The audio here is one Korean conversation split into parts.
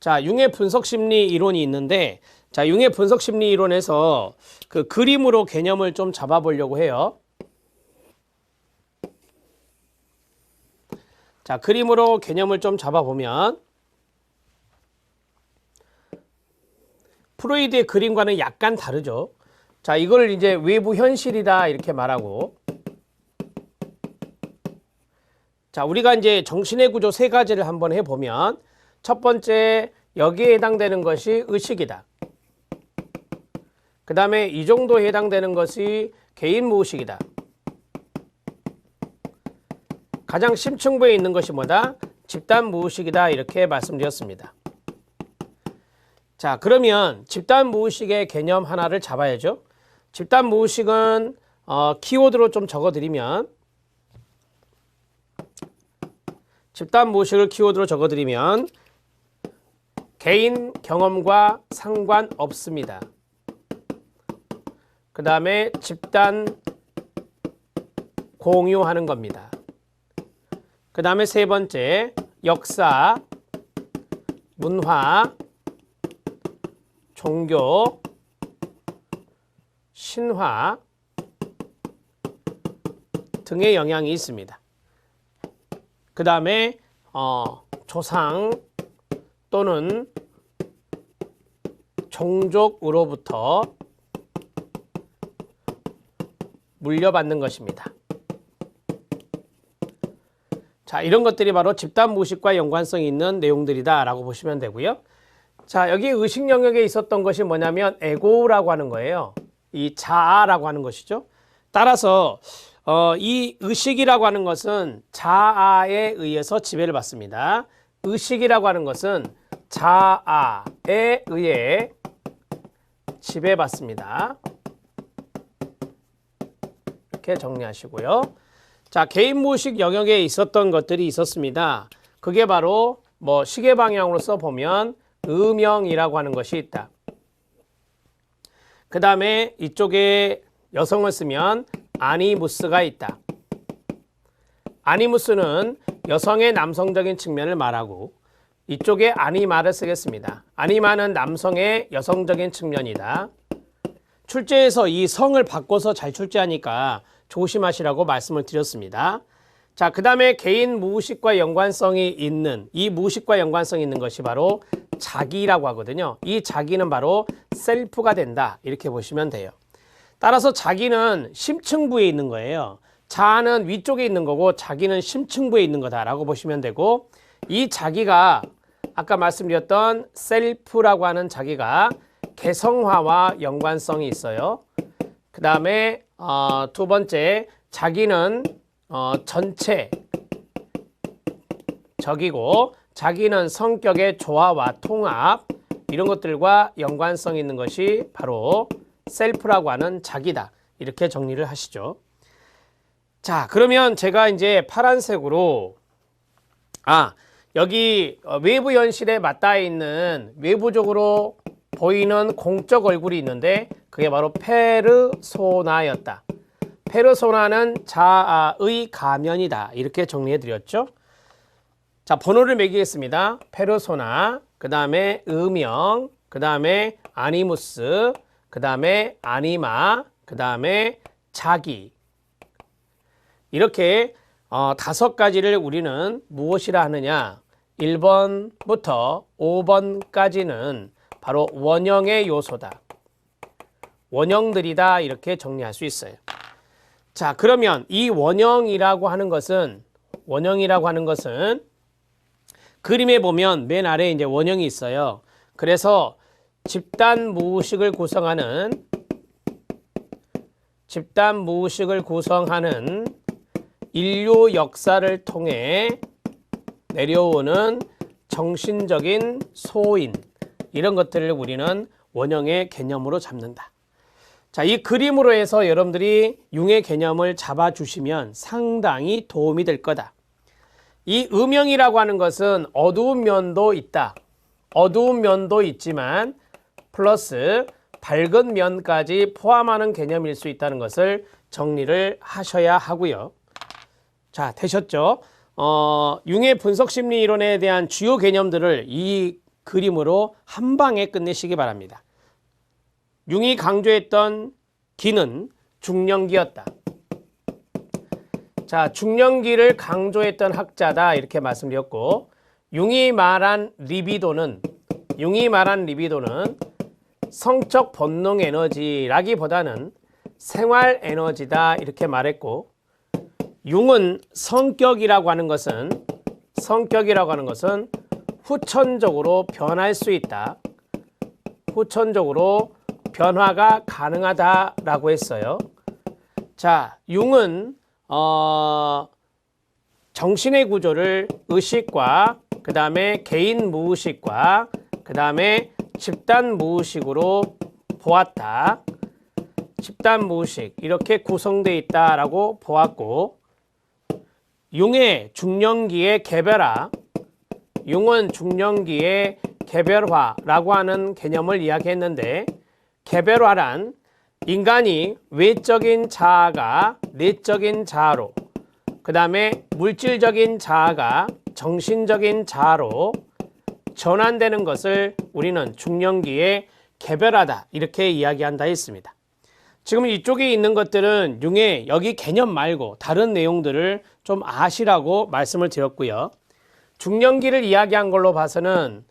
자, 융의 분석 심리 이론이 있는데, 자, 융의 분석 심리 이론에서 그 그림으로 개념을 좀 잡아보려고 해요. 자, 그림으로 개념을 좀 잡아보면, 프로이드의 그림과는 약간 다르죠. 자, 이걸 이제 외부 현실이다 이렇게 말하고, 자, 우리가 이제 정신의 구조 세 가지를 한번 해보면, 첫 번째, 여기에 해당되는 것이 의식이다. 그 다음에 이 정도에 해당되는 것이 개인 무의식이다. 가장 심층부에 있는 것이 뭐다? 집단 무의식이다 이렇게 말씀드렸습니다. 자, 그러면 집단 무의식의 개념 하나를 잡아야죠. 집단 무의식은 키워드로 좀 적어드리면, 집단 무의식을 키워드로 적어드리면 개인 경험과 상관없습니다. 그 다음에 집단 공유하는 겁니다. 그 다음에 세 번째, 역사, 문화, 종교, 신화 등의 영향이 있습니다. 그 다음에 조상 또는 종족으로부터 물려받는 것입니다. 자, 이런 것들이 바로 집단 무의식과 연관성이 있는 내용들이다 라고 보시면 되고요. 자, 여기 의식 영역에 있었던 것이 뭐냐면 에고라고 하는 거예요. 이 자아라고 하는 것이죠. 따라서 이 의식이라고 하는 것은 자아에 의해서 지배를 받습니다. 의식이라고 하는 것은 자아에 의해 지배받습니다. 이렇게 정리하시고요. 자, 개인 무의식 영역에 있었던 것들이 있었습니다. 그게 바로 뭐 시계 방향으로 써보면 음영이라고 하는 것이 있다. 그 다음에 이쪽에 여성을 쓰면 아니무스가 있다. 아니무스는 여성의 남성적인 측면을 말하고, 이쪽에 아니마를 쓰겠습니다. 아니마는 남성의 여성적인 측면이다. 출제에서 이 성을 바꿔서 잘 출제하니까 조심하시라고 말씀을 드렸습니다. 자, 그 다음에 개인 무의식과 연관성이 있는, 이 무의식과 연관성이 있는 것이 바로 자기라고 하거든요. 이 자기는 바로 셀프가 된다 이렇게 보시면 돼요. 따라서 자기는 심층부에 있는 거예요. 자아는 위쪽에 있는 거고 자기는 심층부에 있는 거다라고 보시면 되고, 이 자기가 아까 말씀드렸던 셀프라고 하는 자기가 개성화와 연관성이 있어요. 그 다음에 두 번째, 자기는 전체적이고 자기는 성격의 조화와 통합, 이런 것들과 연관성 있는 것이 바로 셀프라고 하는 자기다 이렇게 정리를 하시죠. 자, 그러면 제가 이제 파란색으로 여기 외부 현실에 맞닿아 있는 외부적으로 보이는 공적 얼굴이 있는데 그게 바로 페르소나였다. 페르소나는 자아의 가면이다 이렇게 정리해 드렸죠. 자, 번호를 매기겠습니다. 페르소나, 그 다음에 음영, 그 다음에 아니무스, 그 다음에 아니마, 그 다음에 자기, 이렇게 5가지를 우리는 무엇이라 하느냐, 1번부터 5번까지는 바로 원형의 요소다, 원형들이다 이렇게 정리할 수 있어요. 자, 그러면 이 원형이라고 하는 것은 그림에 보면 맨 아래에 이제 원형이 있어요. 그래서 집단 무의식을 구성하는 인류 역사를 통해 내려오는 정신적인 소인, 이런 것들을 우리는 원형의 개념으로 잡는다. 자, 이 그림으로 해서 여러분들이 융의 개념을 잡아주시면 상당히 도움이 될 거다. 이 음영이라고 하는 것은 어두운 면도 있다. 어두운 면도 있지만 플러스 밝은 면까지 포함하는 개념일 수 있다는 것을 정리를 하셔야 하고요. 자, 되셨죠? 융의 분석 심리 이론에 대한 주요 개념들을 이 그림으로 한 방에 끝내시기 바랍니다. 융이 강조했던 기는 중년기였다. 자, 중년기를 강조했던 학자다 이렇게 말씀드렸고, 융이 말한 리비도는 성적 본능 에너지라기보다는 생활 에너지다 이렇게 말했고, 융은 성격이라고 하는 것은 후천적으로 변할 수 있다. 후천적으로 변화가 가능하다라고 했어요. 자, 융은 정신의 구조를 의식과 그 다음에 개인 무의식과 그 다음에 집단 무의식으로 보았다. 집단 무의식 이렇게 구성되어 있다라고 보았고, 융의 중년기의 개별화, 융은 중년기의 개별화라고 하는 개념을 이야기했는데, 개별화란 인간이 외적인 자아가 내적인 자아로, 그 다음에 물질적인 자아가 정신적인 자아로 전환되는 것을 우리는 중년기에 개별하다 이렇게 이야기한다 했습니다. 지금 이쪽에 있는 것들은 융의 여기 개념 말고 다른 내용들을 좀 아시라고 말씀을 드렸고요. 중년기를 이야기한 걸로 봐서는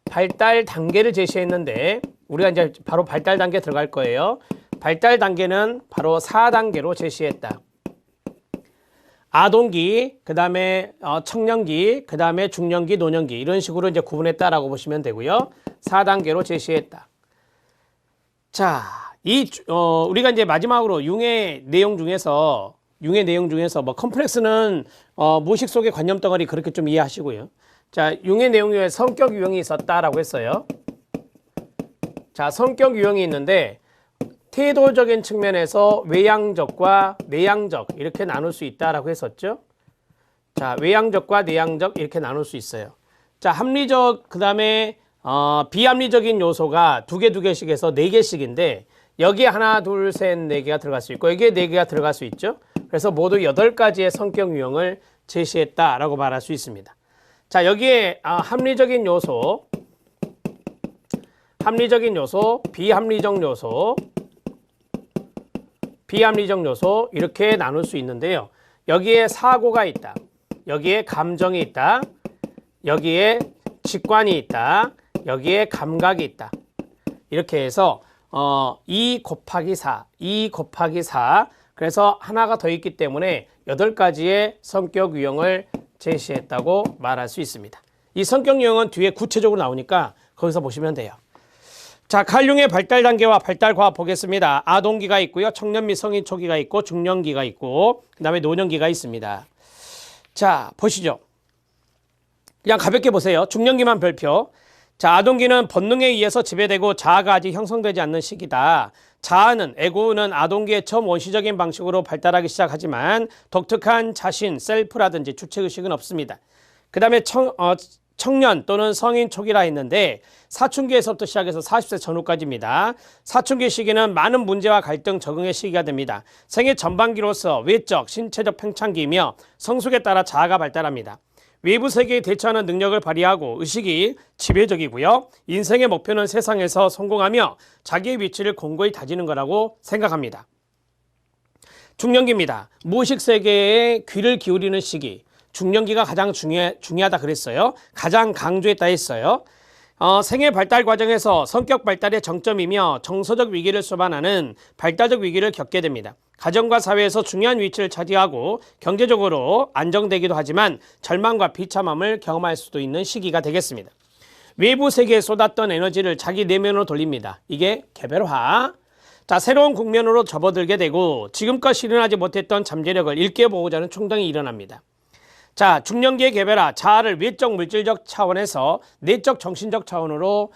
발달 단계를 제시했는데, 우리가 이제 바로 발달 단계 들어갈 거예요. 발달 단계는 바로 4단계로 제시했다. 아동기, 그 다음에 청년기, 그 다음에 중년기, 노년기 이런 식으로 이제 구분했다라고 보시면 되고요. 4단계로 제시했다. 자, 우리가 이제 마지막으로 융의 내용 중에서 뭐 컴플렉스는 무의식 속의 관념 덩어리 그렇게 좀 이해하시고요. 자, 융의 내용 중에 성격 유형이 있었다라고 했어요. 자, 성격 유형이 있는데 태도적인 측면에서 외향적과 내향적 이렇게 나눌 수 있다라고 했었죠. 자, 외향적과 내향적 이렇게 나눌 수 있어요. 자, 합리적 그 다음에 비합리적인 요소가 두 개씩 해서 4개씩인데, 여기에 하나, 둘, 셋, 4개가 들어갈 수 있고 여기에 4개가 들어갈 수 있죠. 그래서 모두 8가지의 성격 유형을 제시했다라고 말할 수 있습니다. 자, 여기에 합리적인 요소, 비합리적 요소 이렇게 나눌 수 있는데요. 여기에 사고가 있다. 여기에 감정이 있다. 여기에 직관이 있다. 여기에 감각이 있다. 이렇게 해서 2 곱하기 4 그래서 하나가 더 있기 때문에 8가지의 성격 유형을 제시했다고 말할 수 있습니다. 이 성격 유형은 뒤에 구체적으로 나오니까 거기서 보시면 돼요. 자, 칼융의 발달 단계와 발달 과업 보겠습니다. 아동기가 있고요. 청년 및 성인 초기가 있고 중년기가 있고 그 다음에 노년기가 있습니다. 자, 보시죠. 그냥 가볍게 보세요. 중년기만 별표. 자, 아동기는 본능에 의해서 지배되고 자아가 아직 형성되지 않는 시기다. 자아는, 에고는 아동기의 처음 원시적인 방식으로 발달하기 시작하지만 독특한 자신, 셀프라든지 주체의식은 없습니다. 그 다음에 청년 또는 성인 초기라 했는데 사춘기에서부터 시작해서 40세 전후까지입니다. 사춘기 시기는 많은 문제와 갈등, 적응의 시기가 됩니다. 생애 전반기로서 외적, 신체적 팽창기이며 성숙에 따라 자아가 발달합니다. 외부 세계에 대처하는 능력을 발휘하고 의식이 지배적이고요. 인생의 목표는 세상에서 성공하며 자기의 위치를 공고히 다지는 거라고 생각합니다. 중년기입니다. 무의식 세계에 귀를 기울이는 시기. 중년기가 가장 중요하다 그랬어요. 가장 강조했다 했어요. 생애 발달 과정에서 성격 발달의 정점이며 정서적 위기를 수반하는 발달적 위기를 겪게 됩니다. 가정과 사회에서 중요한 위치를 차지하고 경제적으로 안정되기도 하지만 절망과 비참함을 경험할 수도 있는 시기가 되겠습니다. 외부 세계에 쏟았던 에너지를 자기 내면으로 돌립니다. 이게 개별화. 자, 새로운 국면으로 접어들게 되고 지금껏 실현하지 못했던 잠재력을 일깨워보고자 하는 충동이 일어납니다. 자, 중년기의 개별화, 자아를 외적 물질적 차원에서 내적 정신적 차원으로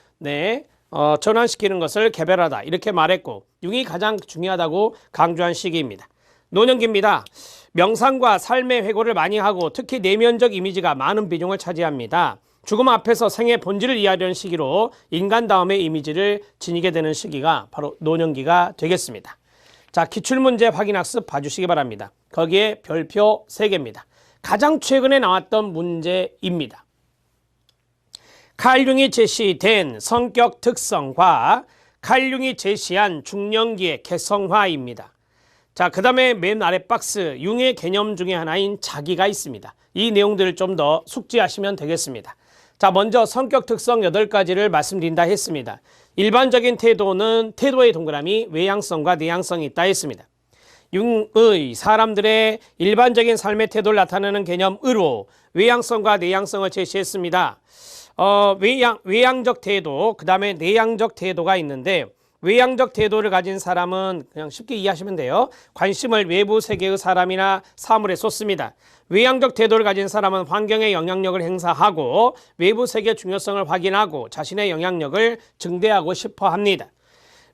전환시키는 것을 개별하다 이렇게 말했고, 융이 가장 중요하다고 강조한 시기입니다. 노년기입니다. 명상과 삶의 회고를 많이 하고 특히 내면적 이미지가 많은 비중을 차지합니다. 죽음 앞에서 생의 본질을 이해하려는 시기로 인간다움의 이미지를 지니게 되는 시기가 바로 노년기가 되겠습니다. 자, 기출문제 확인학습 봐주시기 바랍니다. 거기에 별표 3개입니다. 가장 최근에 나왔던 문제입니다. 칼융이 제시된 성격 특성과 칼융이 제시한 중년기의 개성화입니다. 자, 그 다음에 맨 아래 박스 융의 개념 중에 하나인 자기가 있습니다. 이 내용들을 좀 더 숙지하시면 되겠습니다. 자, 먼저 성격 특성 8가지를 말씀드린다 했습니다. 일반적인 태도는 태도의 동그라미 외향성과 내향성이 있다 했습니다. 융의 사람들의 일반적인 삶의 태도를 나타내는 개념으로 외향성과 내향성을 제시했습니다. 외향적 태도, 그 다음에 내향적 태도가 있는데 외향적 태도를 가진 사람은 그냥 쉽게 이해하시면 돼요. 관심을 외부 세계의 사람이나 사물에 쏟습니다. 외향적 태도를 가진 사람은 환경에 영향력을 행사하고 외부 세계의 중요성을 확인하고 자신의 영향력을 증대하고 싶어 합니다.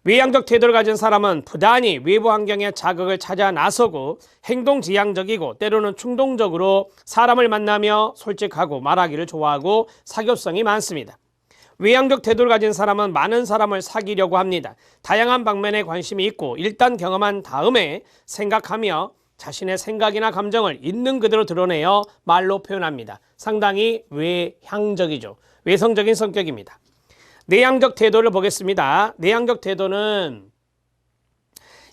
외향적 태도를 가진 사람은 부단히 외부 환경의 자극을 찾아 나서고 행동지향적이고 때로는 충동적으로 사람을 만나며 솔직하고 말하기를 좋아하고 사교성이 많습니다. 외향적 태도를 가진 사람은 많은 사람을 사귀려고 합니다. 다양한 방면에 관심이 있고 일단 경험한 다음에 생각하며 자신의 생각이나 감정을 있는 그대로 드러내어 말로 표현합니다. 상당히 외향적이죠. 외성적인 성격입니다. 내향적 태도를 보겠습니다. 내향적 태도는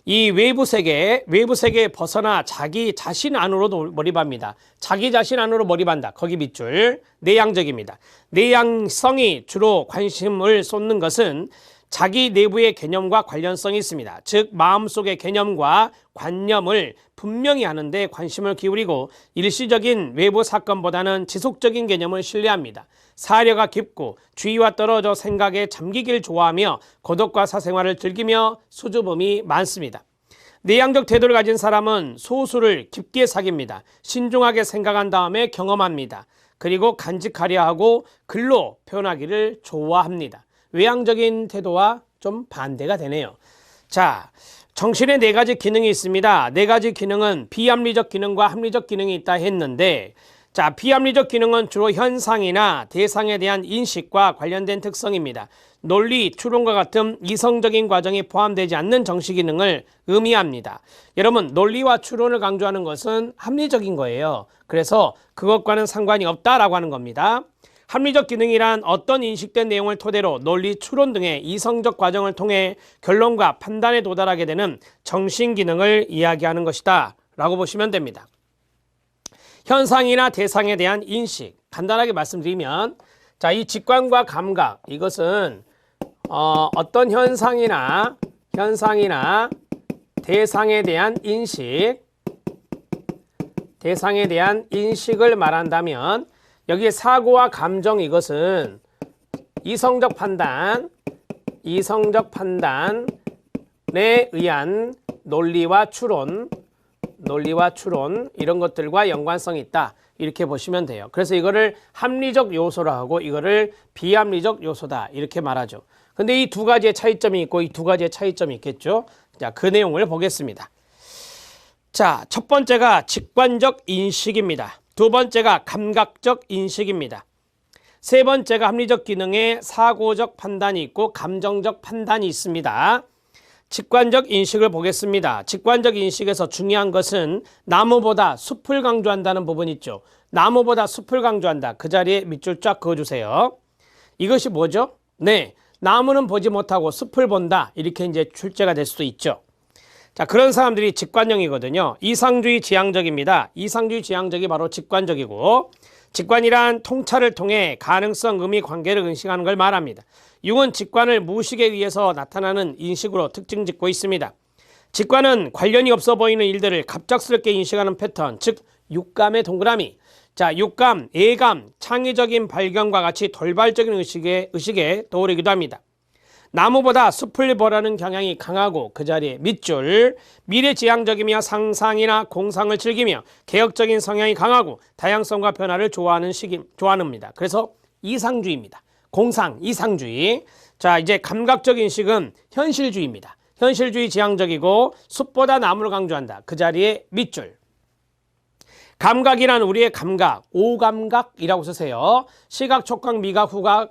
이 외부 세계에 벗어나 자기 자신 안으로 몰입합니다. 자기 자신 안으로 몰입한다. 거기 밑줄. 내향적입니다. 내향성이 주로 관심을 쏟는 것은 자기 내부의 개념과 관련성이 있습니다. 즉 마음속의 개념과 관념을 분명히 하는데 관심을 기울이고 일시적인 외부 사건보다는 지속적인 개념을 신뢰합니다. 사려가 깊고 주위와 떨어져 생각에 잠기길 좋아하며 고독과 사생활을 즐기며 수줍음이 많습니다. 내향적 태도를 가진 사람은 소수를 깊게 사귑니다. 신중하게 생각한 다음에 경험합니다. 그리고 간직하려 하고 글로 표현하기를 좋아합니다. 외향적인 태도와 좀 반대가 되네요. 자, 정신에 4가지 기능이 있습니다. 4가지 기능은 비합리적 기능과 합리적 기능이 있다 했는데, 자, 비합리적 기능은 주로 현상이나 대상에 대한 인식과 관련된 특성입니다. 논리, 추론과 같은 이성적인 과정이 포함되지 않는 정시 기능을 의미합니다. 여러분, 논리와 추론을 강조하는 것은 합리적인 거예요. 그래서 그것과는 상관이 없다라고 하는 겁니다. 합리적 기능이란 어떤 인식된 내용을 토대로 논리, 추론 등의 이성적 과정을 통해 결론과 판단에 도달하게 되는 정신 기능을 이야기하는 것이다 라고 보시면 됩니다. 현상이나 대상에 대한 인식, 간단하게 말씀드리면, 자, 이 직관과 감각, 이것은 어떤 현상이나 대상에 대한 인식을 말한다면, 여기에 사고와 감정, 이것은 이성적 판단에 의한 논리와 추론 이런 것들과 연관성이 있다. 이렇게 보시면 돼요. 그래서 이거를 합리적 요소라 하고 이거를 비합리적 요소다. 이렇게 말하죠. 근데 이 2가지의 차이점이 있고 이 2가지의 차이점이 있겠죠. 자, 그 내용을 보겠습니다. 자, 첫 번째가 직관적 인식입니다. 2번째가 감각적 인식입니다. 3번째가 합리적 기능에 사고적 판단이 있고 감정적 판단이 있습니다. 직관적 인식을 보겠습니다. 직관적 인식에서 중요한 것은 나무보다 숲을 강조한다는 부분이 있죠. 나무보다 숲을 강조한다. 그 자리에 밑줄 쫙 그어주세요. 이것이 뭐죠? 네, 나무는 보지 못하고 숲을 본다. 이렇게 이제 출제가 될 수도 있죠. 자, 그런 사람들이 직관형이거든요. 이상주의 지향적입니다. 이상주의 지향적이 바로 직관적이고, 직관이란 통찰을 통해 가능성, 의미, 관계를 인식하는 걸 말합니다. 융은 직관을 무의식에 의해서 나타나는 인식으로 특징 짓고 있습니다. 직관은 관련이 없어 보이는 일들을 갑작스럽게 인식하는 패턴, 즉 육감의 동그라미. 자, 육감, 예감, 창의적인 발견과 같이 돌발적인 의식에 떠오르기도 합니다. 나무보다 숲을 보라는 경향이 강하고 그 자리에 밑줄, 미래지향적이며 상상이나 공상을 즐기며 개혁적인 성향이 강하고 다양성과 변화를 좋아합니다. 그래서 이상주의입니다. 공상, 이상주의. 자, 이제 감각적 인식은 현실주의입니다. 현실주의 지향적이고 숲보다 나무를 강조한다. 그 자리에 밑줄. 감각이란 우리의 감각, 오감각이라고 쓰세요. 시각, 촉각, 미각, 후각,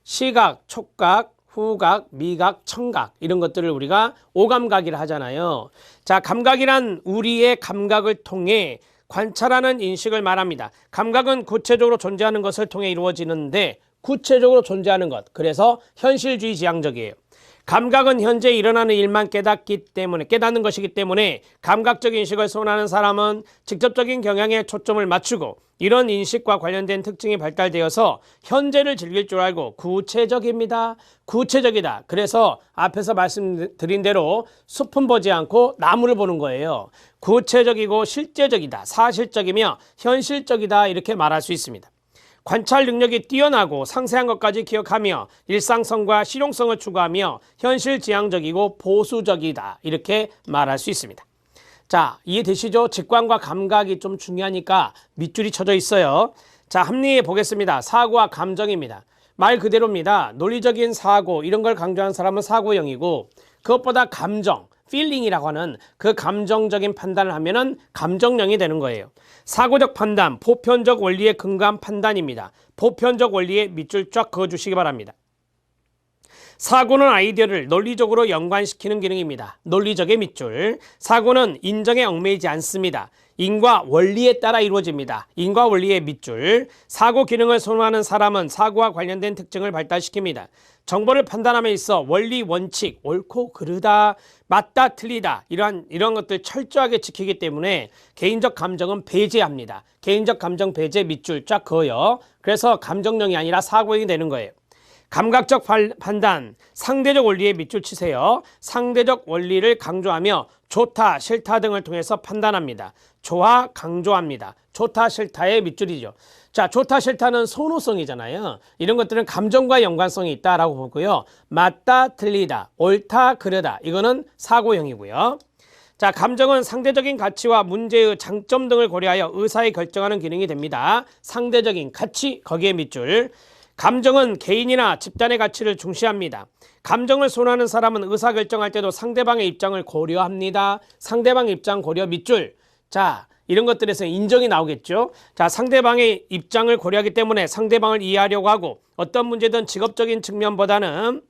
시각, 촉각, 후각, 미각, 청각 이런 것들을 우리가 오감각이라 하잖아요. 자, 감각이란 우리의 감각을 통해 관찰하는 인식을 말합니다. 감각은 구체적으로 존재하는 것을 통해 이루어지는데 구체적으로 존재하는 것. 그래서 현실주의 지향적이에요. 감각은 현재 일어나는 일만 깨닫는 것이기 때문에 감각적 인식을 소원하는 사람은 직접적인 경향에 초점을 맞추고 이런 인식과 관련된 특징이 발달되어서 현재를 즐길 줄 알고 구체적입니다. 구체적이다. 그래서 앞에서 말씀드린 대로 숲은 보지 않고 나무를 보는 거예요. 구체적이고 실제적이다. 사실적이며 현실적이다. 이렇게 말할 수 있습니다. 관찰 능력이 뛰어나고 상세한 것까지 기억하며 일상성과 실용성을 추구하며 현실지향적이고 보수적이다. 이렇게 말할 수 있습니다. 자, 이해되시죠? 직관과 감각이 좀 중요하니까 밑줄이 쳐져 있어요. 자, 합리해 보겠습니다. 사고와 감정입니다. 말 그대로입니다. 논리적인 사고, 이런 걸 강조하는 사람은 사고형이고, 그것보다 감정, feeling이라고 하는 그 감정적인 판단을 하면은 감정형이 되는 거예요. 사고적 판단, 보편적 원리에 근거한 판단입니다. 보편적 원리에 밑줄 쫙 그어주시기 바랍니다. 사고는 아이디어를 논리적으로 연관시키는 기능입니다. 논리적의 밑줄. 사고는 인정에 얽매이지 않습니다. 인과 원리에 따라 이루어집니다. 인과 원리의 밑줄. 사고 기능을 선호하는 사람은 사고와 관련된 특징을 발달시킵니다. 정보를 판단함에 있어 원리, 원칙, 옳고 그르다, 맞다, 틀리다 이런 것들 철저하게 지키기 때문에 개인적 감정은 배제합니다. 개인적 감정 배제 밑줄 쫙 그어요. 그래서 감정형이 아니라 사고형이 되는 거예요. 감각적 판단, 상대적 원리에 밑줄 치세요. 상대적 원리를 강조하며 좋다, 싫다 등을 통해서 판단합니다. 좋아, 강조합니다. 좋다, 싫다의 밑줄이죠. 자, 좋다, 싫다는 선호성이잖아요. 이런 것들은 감정과 연관성이 있다라고 보고요. 맞다, 틀리다, 옳다, 그르다 이거는 사고형이고요. 자, 감정은 상대적인 가치와 문제의 장점 등을 고려하여 의사에 결정하는 기능이 됩니다. 상대적인 가치, 거기에 밑줄. 감정은 개인이나 집단의 가치를 중시합니다. 감정을 선호하는 사람은 의사결정할 때도 상대방의 입장을 고려합니다. 상대방 입장 고려 밑줄. 자, 이런 것들에서 인정이 나오겠죠. 자, 상대방의 입장을 고려하기 때문에 상대방을 이해하려고 하고 어떤 문제든 직업적인 측면보다는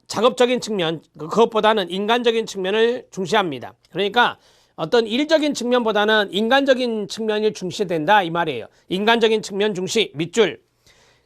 작업적인 측면, 그것보다는 인간적인 측면을 중시합니다. 그러니까 어떤 일적인 측면보다는 인간적인 측면이 중시된다 이 말이에요. 인간적인 측면 중시 밑줄.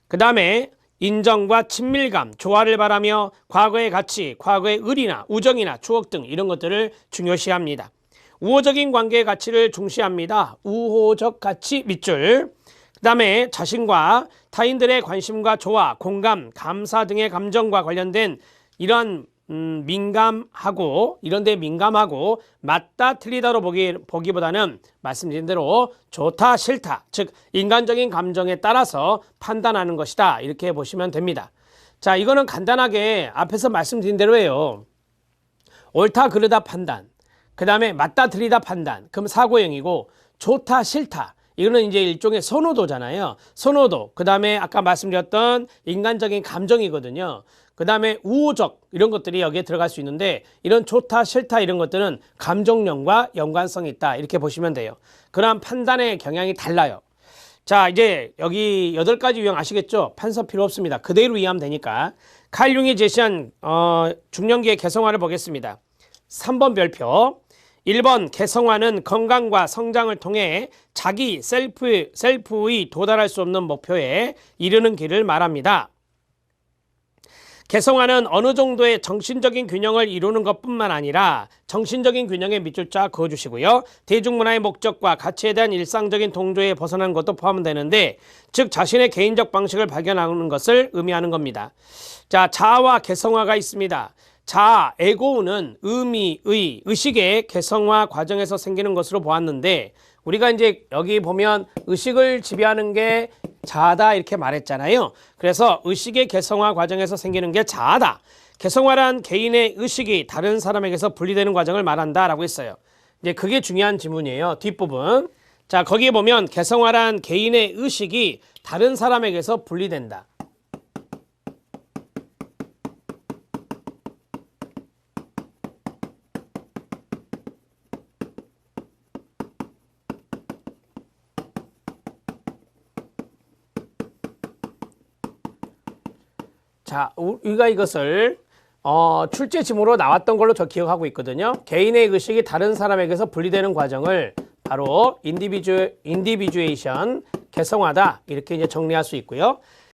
그 다음에 인정과 친밀감, 조화를 바라며 과거의 가치, 과거의 의리나 우정이나 추억 등 이런 것들을 중요시합니다. 우호적인 관계의 가치를 중시합니다. 우호적 가치 밑줄. 그 다음에 자신과 타인들의 관심과 조화, 공감, 감사 등의 감정과 관련된 이런 이런 데 민감하고 맞다 틀리다로 보기보다는 말씀드린 대로 좋다 싫다, 즉 인간적인 감정에 따라서 판단하는 것이다 이렇게 보시면 됩니다. 자, 이거는 간단하게 앞에서 말씀드린 대로예요. 옳다 그르다 판단, 그 다음에 맞다 틀리다 판단, 그럼 사고형이고, 좋다 싫다 이거는 이제 일종의 선호도잖아요. 선호도, 그 다음에 아까 말씀드렸던 인간적인 감정이거든요. 그 다음에 우호적 이런 것들이 여기에 들어갈 수 있는데, 이런 좋다 싫다 이런 것들은 감정령과 연관성이 있다 이렇게 보시면 돼요. 그러한 판단의 경향이 달라요. 자, 이제 여기 8가지 유형 아시겠죠? 판서 필요 없습니다. 그대로 이해하면 되니까. 칼 융이 제시한 중년기의 개성화를 보겠습니다. 3번 별표. 1번 개성화는 건강과 성장을 통해 자기 셀프의 도달할 수 없는 목표에 이르는 길을 말합니다. 개성화는 어느 정도의 정신적인 균형을 이루는 것뿐만 아니라 정신적인 균형에 밑줄 쫙 그어주시고요. 대중문화의 목적과 가치에 대한 일상적인 동조에 벗어나는 것도 포함되는데, 즉 자신의 개인적 방식을 발견하는 것을 의미하는 겁니다. 자, 자아와 개성화가 있습니다. 자아, 에고는 의식의 개성화 과정에서 생기는 것으로 보았는데, 우리가 이제 여기 보면 의식을 지배하는 게 자아다 이렇게 말했잖아요. 그래서 의식의 개성화 과정에서 생기는 게 자아다. 개성화란 개인의 의식이 다른 사람에게서 분리되는 과정을 말한다라고 했어요. 이제 그게 중요한 지문이에요. 뒷부분. 자, 거기에 보면 개성화란 개인의 의식이 다른 사람에게서 분리된다. 자, 우리가 이것을 출제 지문으로 나왔던 걸로 저 기억하고 있거든요. 개인의 의식이 다른 사람에게서 분리되는 과정을 바로 인디비주에이션, 개성화다 이렇게 이제 정리할 수 있고요.